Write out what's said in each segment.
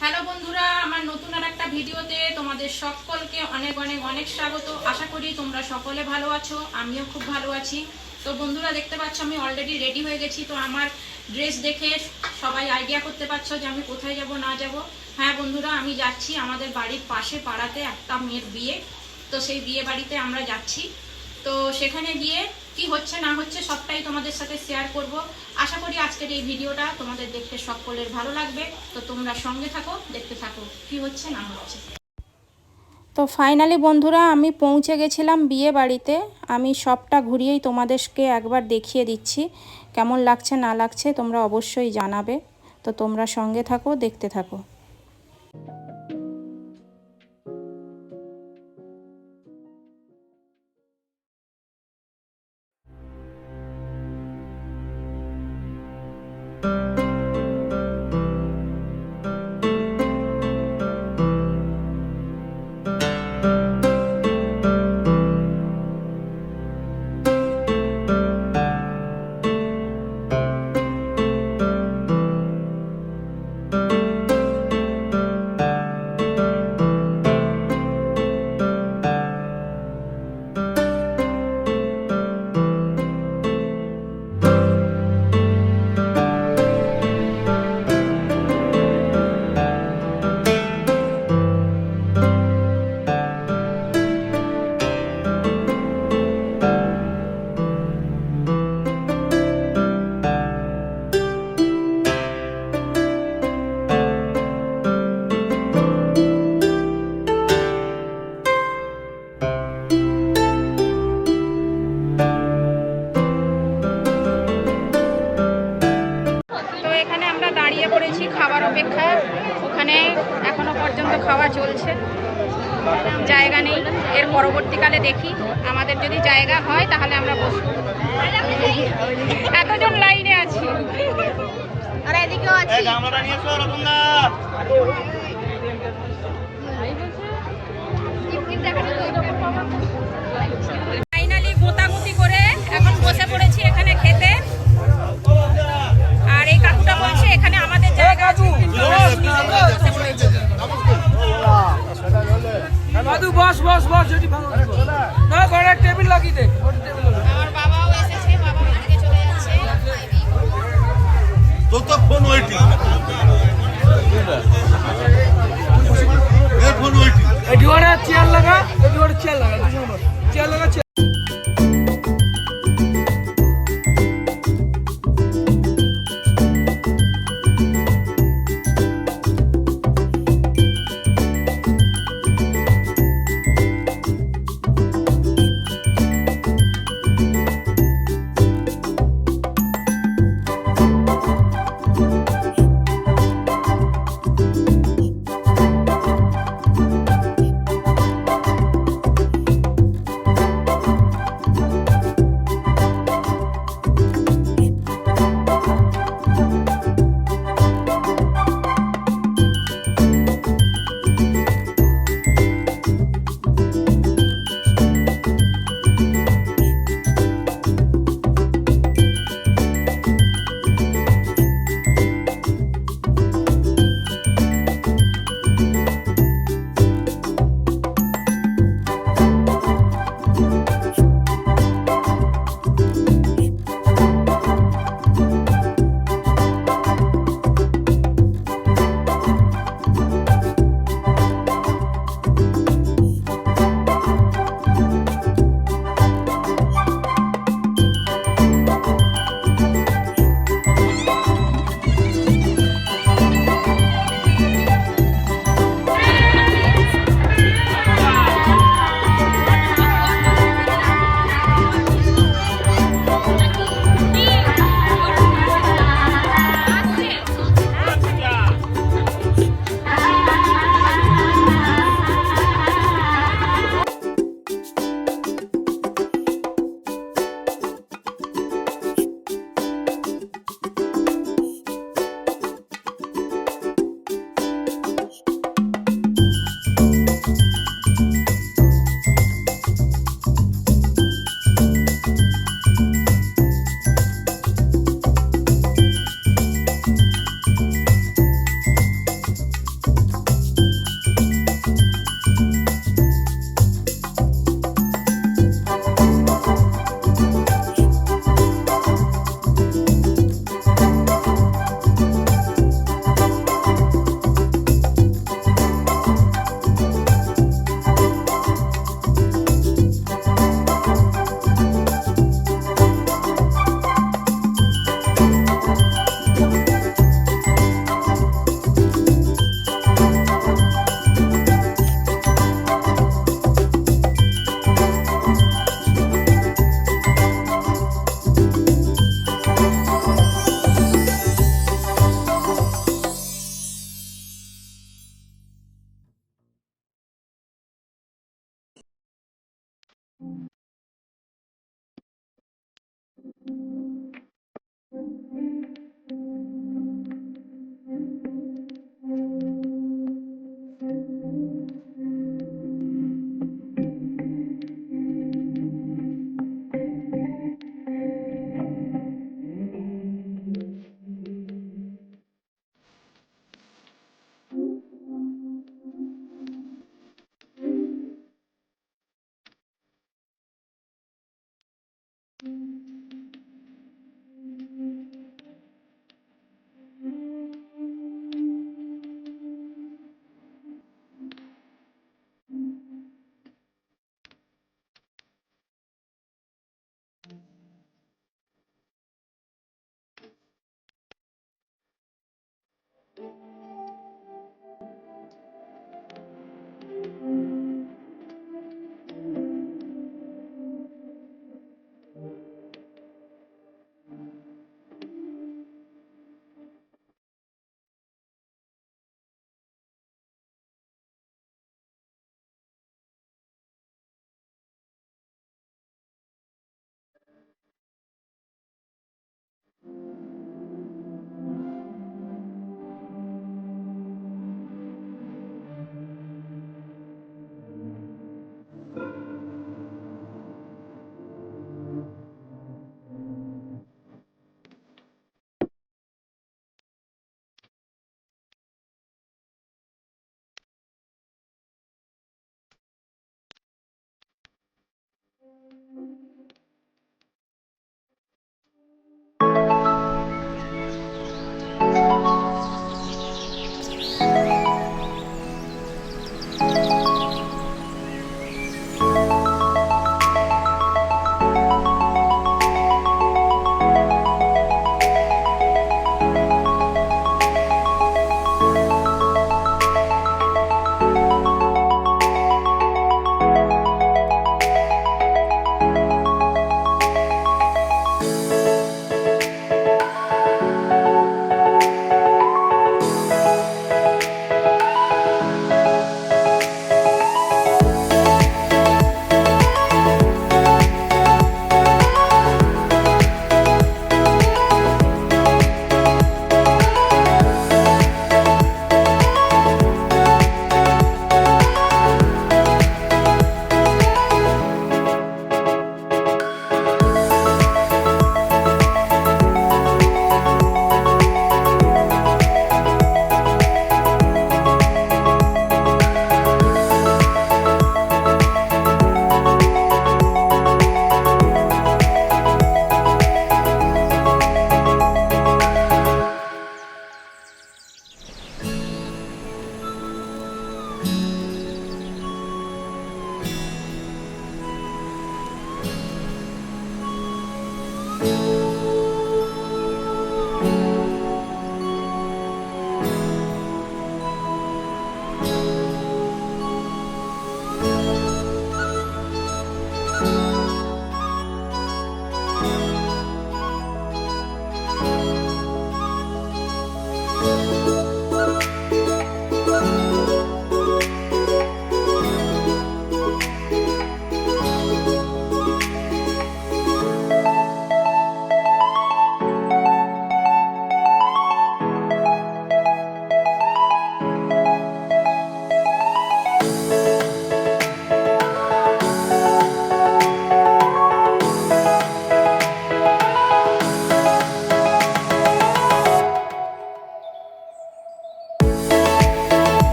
Hello বন্ধুরা, আমার নতুন আর একটা ভিডিওতে তোমাদের সকলকে অনেক অনেক অনেক স্বাগত। আশা করি তোমরা সকলে ভালো আছো, আমিও খুব ভালো আছি। তো বন্ধুরা দেখতে পাচ্ছ আমি অলরেডি রেডি হয়ে গেছি। তো আমার ড্রেস দেখে সবাই আইডিয়া করতে পারছো যে আমি কোথায় যাব না যাব। হ্যাঁ বন্ধুরা, আমি যাচ্ছি আমাদের বাড়ির পাশে পাড়াতে একটা মেয়ের বিয়ে। তো সেই বিয়ে বাড়িতে আমরা যাচ্ছি। তো সেখানে গিয়ে কি হচ্ছে না হচ্ছে সবটাই তোমাদের সাথে শেয়ার করব। আশা করি আজকের এই ভিডিওটা তোমাদের দেখতে সকলের ভালো লাগবে। তো তোমরা সঙ্গে থাকো, দেখতে থাকো কি হচ্ছে না হচ্ছে। তো ফাইনালি বন্ধুরা আমি পৌঁছে গেছিলাম বিয়ে বাড়িতে। আমি সবটা ঘুরিয়েই তোমাদেরকে একবার দেখিয়ে দিচ্ছি, কেমন লাগছে না লাগছে তোমরা অবশ্যই জানাবে। তো তোমরা সঙ্গে থাকো, দেখতে থাকো। খাবার অপেক্ষা, ওখানে এখনো পর্যন্ত খাওয়া চলছে, জায়গা নেই। এর পরবর্তীকালে দেখি আমাদের যদি জায়গা হয় তাহলে আমরা বসবো। এতজন লাইনে আছি আর এদিকেও আছি। ফাইনালি গোতাগুতি করে এখন বসে পড়েছি এখানে খেতে। আর এই কাকুটা বলছে এখানে আমাদের জায়গা আছে। বস বস বস যেটি ভালো না ঘরে টেবিল লাগিয়ে দে। আমার বাবাও এসেছে, বাবা আজকে চলে যাচ্ছে। ততক্ষণ ওয়েটিং, এখন ওয়েটিং। এটি ওরা চেয়ার লাগা, এটি ওরা চেয়ার লাগা, চেয়ার লাগা।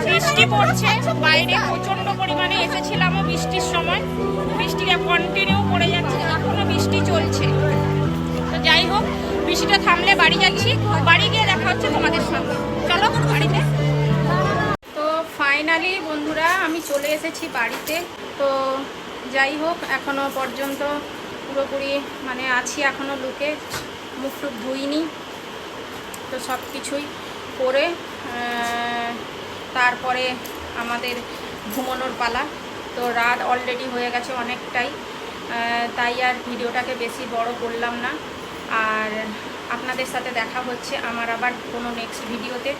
বৃষ্টি পড়ছে বাইরে প্রচন্ড পরিমাণে, এসেছিলামও বৃষ্টির সময়, বৃষ্টি কন্টিনিউ পড়ে যাচ্ছে, এখনো বৃষ্টি চলছে। তো যাই হোক, বৃষ্টিটা থামলে বাড়ি যাচ্ছি, বাড়ি গিয়ে দেখা হচ্ছে তোমাদের সঙ্গে। চলো বাড়িতে। তো ফাইনালি বন্ধুরা আমি চলে এসেছি বাড়িতে। তো যাই হোক, এখনো পর্যন্ত পুরোপুরি মানে আছি এখনো লুকে, মুখ টুক ধুইনি। তো সব কিছুই করে তারপরে আমাদের ঘুমানোর পালা। তো রাত অলরেডি হয়ে গেছে অনেকটাই, তাই আর ভিডিওটাকে বেশি বড় করলাম না। আর আপনাদের সাথে দেখা হচ্ছে আমার আবার কোনো নেক্সট ভিডিওতে।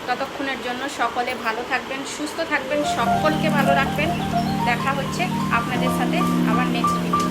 ততক্ষণের জন্য সকলে ভালো থাকবেন, সুস্থ থাকবেন, সকলকে ভালো রাখবেন। দেখা হচ্ছে আপনাদের সাথে আবার নেক্সট ভিডিও।